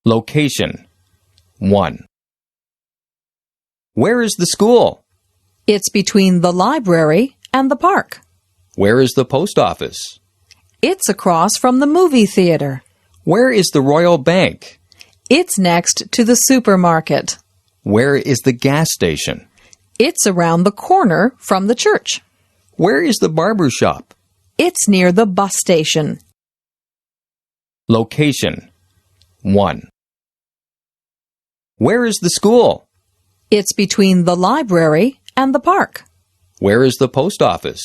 Location 1. Where is the school? It's between the library and the park. Where is the post office? It's across from the movie theater. Where is the Royal Bank? It's next to the supermarket. Where is the gas station? It's around the corner from the church. Where is the barber shop? It's near the bus station. Location 1. Where is the school? It's between the library and the park. Where is the post office?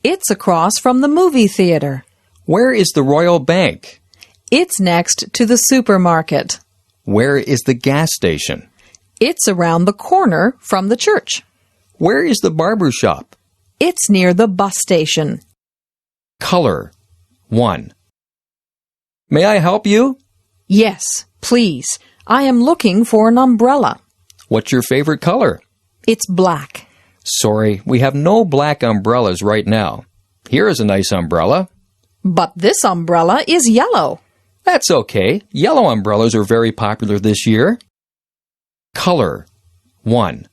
It's across from the movie theater. Where is the Royal Bank? It's next to the supermarket. Where is the gas station? It's around the corner from the church. Where is the barber shop? It's near the bus station. Color 1. May I help you? Yes, please. I am looking for an umbrella. What's your favorite color? It's black. Sorry, we have no black umbrellas right now. Here is a nice umbrella. But this umbrella is yellow. That's okay. Yellow umbrellas are very popular this year. Color 1.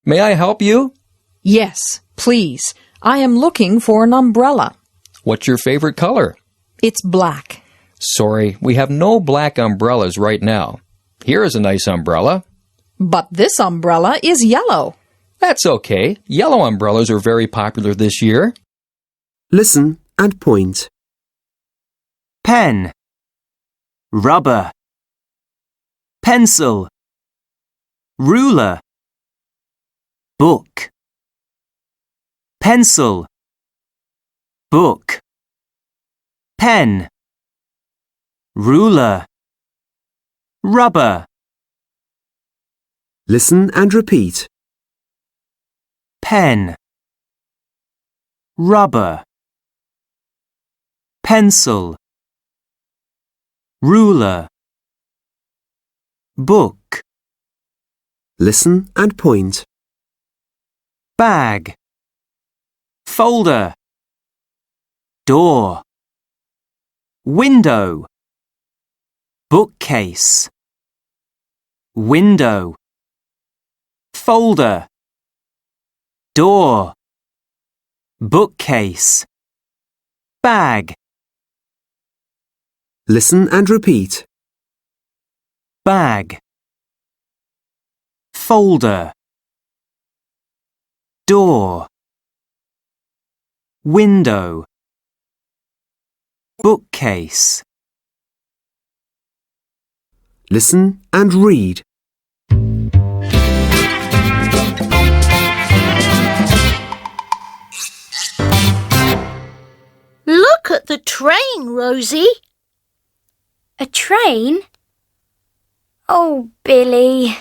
May I help you? Yes, please. I am looking for an umbrella. What's your favorite color? It's black. Sorry, we have no black umbrellas right now. Here is a nice umbrella. But this umbrella is yellow. That's okay. Yellow umbrellas are very popular this year. Listen and point. Pen, rubber, pencil, ruler, book, pencil, book, pen, ruler, rubber. Listen and repeat. Pen, rubber, pencil, ruler, book. Listen and point. Bag, folder, door, window, bookcase, window, folder, door, bookcase, bag. Listen and repeat. Bag, folder, door, window, bookcase. Listen and read. Look at the train, Rosie. A train? Oh, Billy.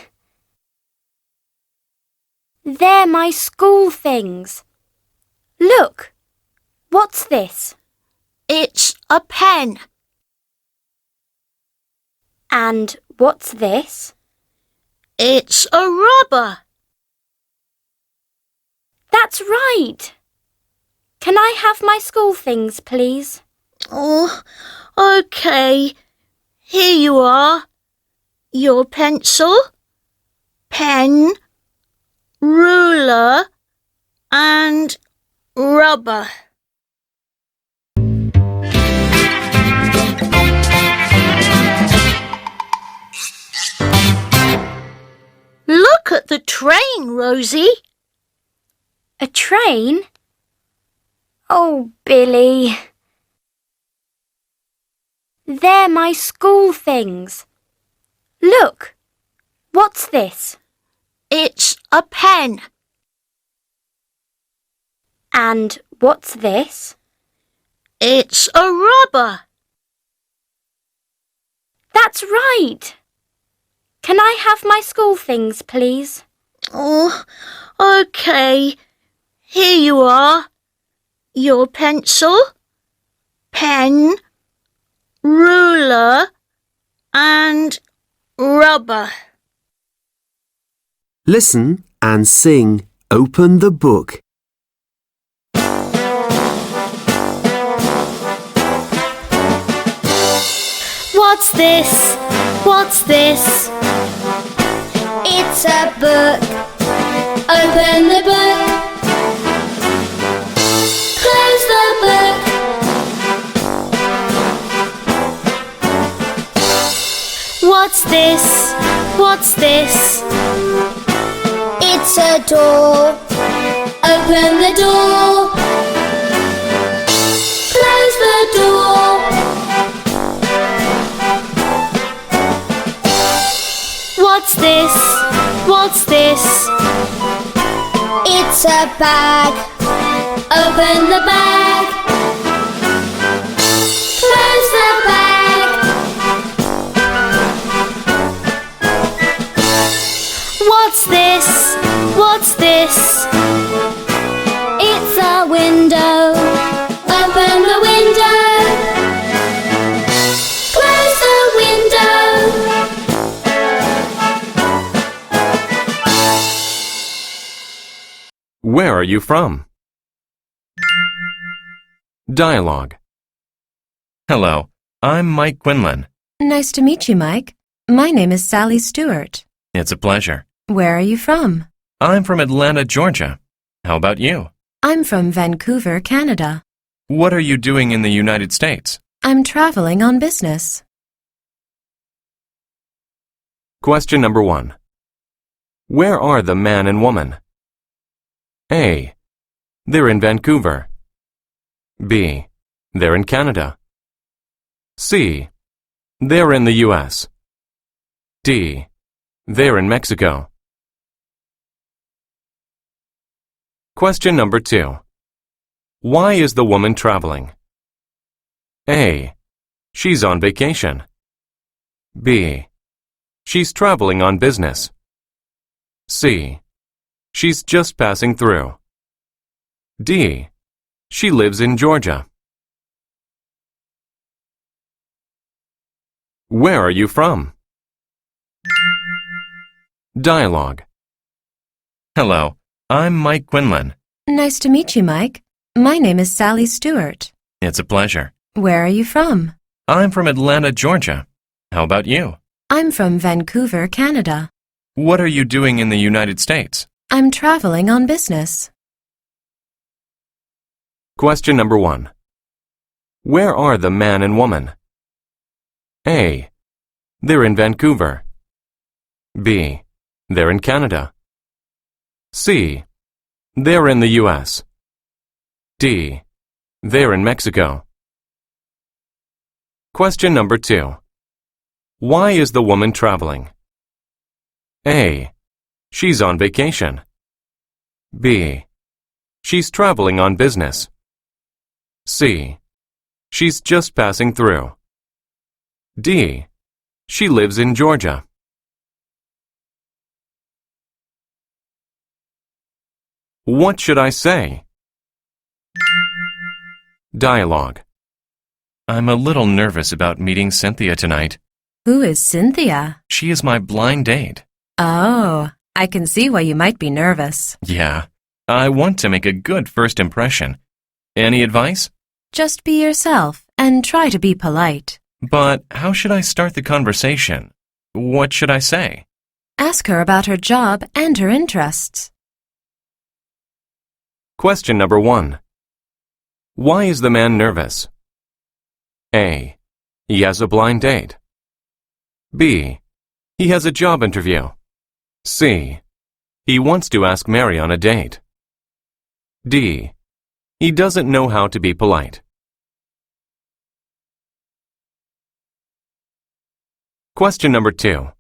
They're my school things. Look, what's this? It's a pen. And what's this? It's a rubber. That's right. Can I have my school things, please? Oh, okay. Here you are. Your pencil, pen, ruler, and rubber. Look at the train, Rosie. A train? Oh, Billy. They're my school things. Look, what's this? It's a pen. And what's this? It's a rubber. That's right. Can I have my school things, please? Oh, okay. Here you are. Your pencil, pen, ruler, and rubber. Listen and sing Open the Book. Why What's this? What's this? It's a book. Open the book. Close the book. What's this? What's this? It's a door. Open the door. Close the door. What's this? What's this? It's a bag. Open the bag. Close the bag. What's this? What's this? It's a window. Open the window. Close the window. Where are you from? Dialogue. Hello, I'm Mike Quinlan. Nice to meet you, Mike. My name is Sally Stewart. It's a pleasure. Where are you from? I'm from Atlanta, Georgia. How about you? I'm from Vancouver, Canada. What are you doing in the United States? I'm traveling on business. Question number 1. Where are the man and woman? A. They're in Vancouver. B. They're in Canada. C. They're in the U.S. D. They're in Mexico. Question number 2. Why is the woman traveling? A. She's on vacation. B. She's traveling on business. C. She's just passing through. D. She lives in Georgia. Where are you from? Dialogue. Hello, I'm Mike Quinlan. Nice to meet you, Mike. My name is Sally Stewart. It's a pleasure. Where are you from? I'm from Atlanta, Georgia. How about you? I'm from Vancouver, Canada. What are you doing in the United States? I'm traveling on business. Question number 1. Where are the man and woman? A. They're in Vancouver. B. They're in Canada. C. They're in the U.S. D. They're in Mexico. Question number 2. Why is the woman traveling? A. She's on vacation. B. She's traveling on business. C. She's just passing through. D. She lives in Georgia. What should I say? Dialogue. I'm a little nervous about meeting Cynthia tonight. Who is Cynthia? She is my blind date. Oh, I can see why you might be nervous. Yeah, I want to make a good first impression. Any advice? Just be yourself and try to be polite. But how should I start the conversation? What should I say? Ask her about her job and her interests. Question number 1. Why is the man nervous? A. He has a blind date. B. He has a job interview. C. He wants to ask Mary on a date. D. He doesn't know how to be polite. Question number 2.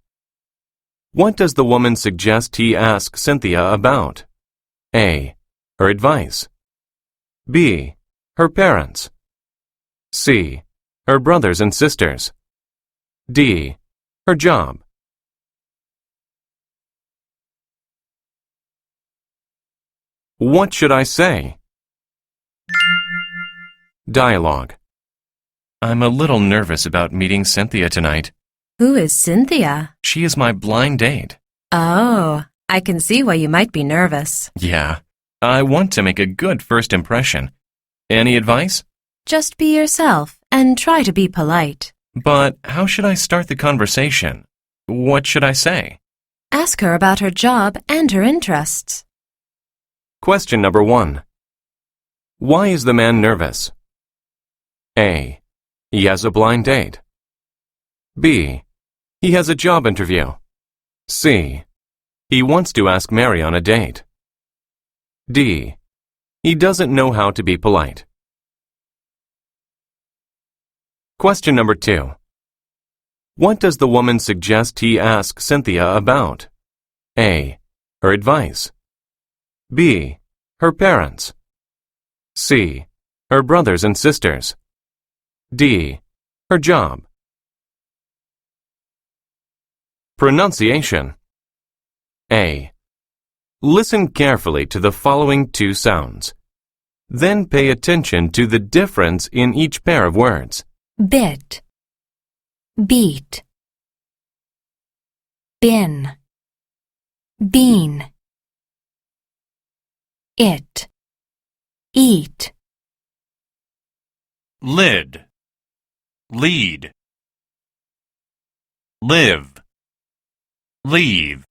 What does the woman suggest he ask Cynthia about? A. Her advice. B. Her parents. C. Her brothers and sisters. D. Her job. What should I say? Dialogue. I'm a little nervous about meeting Cynthia tonight. Who is Cynthia? She is my blind date. Oh, I can see why you might be nervous. Yeah, I want to make a good first impression. Any advice? Just be yourself and try to be polite. But how should I start the conversation? What should I say? Ask her about her job and her interests. Question number 1. Why is the man nervous? A. He has a blind date. B. He has a job interview. C. He wants to ask Mary on a date. D. He doesn't know how to be polite. Question number 2. What does the woman suggest he ask Cynthia about? A. Her advice. B. Her parents. C. Her brothers and sisters. D. Her job. Pronunciation. A. Listen carefully to the following 2 sounds. Then pay attention to the difference in each pair of words. Bit, beat, bin, bean, it, eat, lid, lead, live, leave,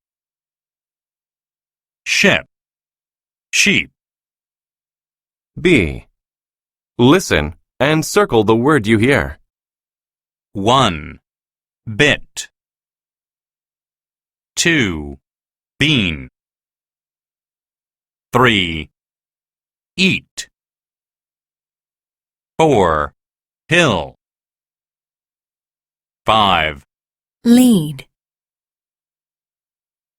ship, sheep. B. Listen and circle the word you hear. 1. Bit. 2. Bean. 3. Eat. 4. Hill. 5. lead,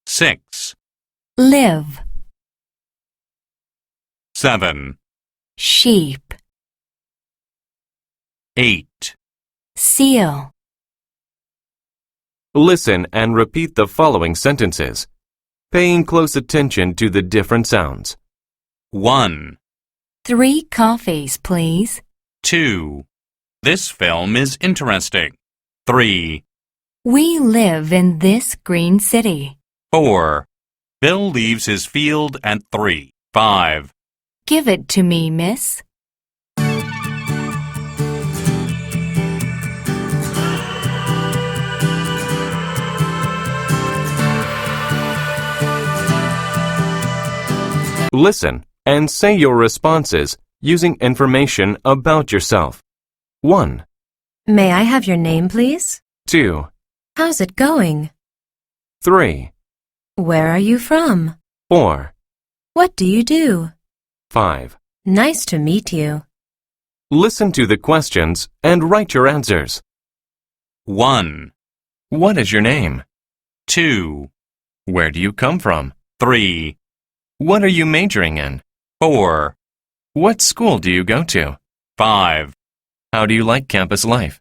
6. live, 7. sheep, 8. seal. Listen and repeat the following sentences, paying close attention to the different sounds. 1. 3 coffees, please. 2. This film is interesting. 3. We live in this green city. 4. Bill leaves his field at 3. 5. Give it to me, miss. Listen and say your responses using information about yourself. 1, May I have your name, please? 2, How's it going? 3, Where are you from? 4, What do you do? 5. Nice to meet you. Listen to the questions and write your answers. 1. What is your name? 2. Where do you come from? 3. What are you majoring in? 4. What school do you go to? 5. How do you like campus life?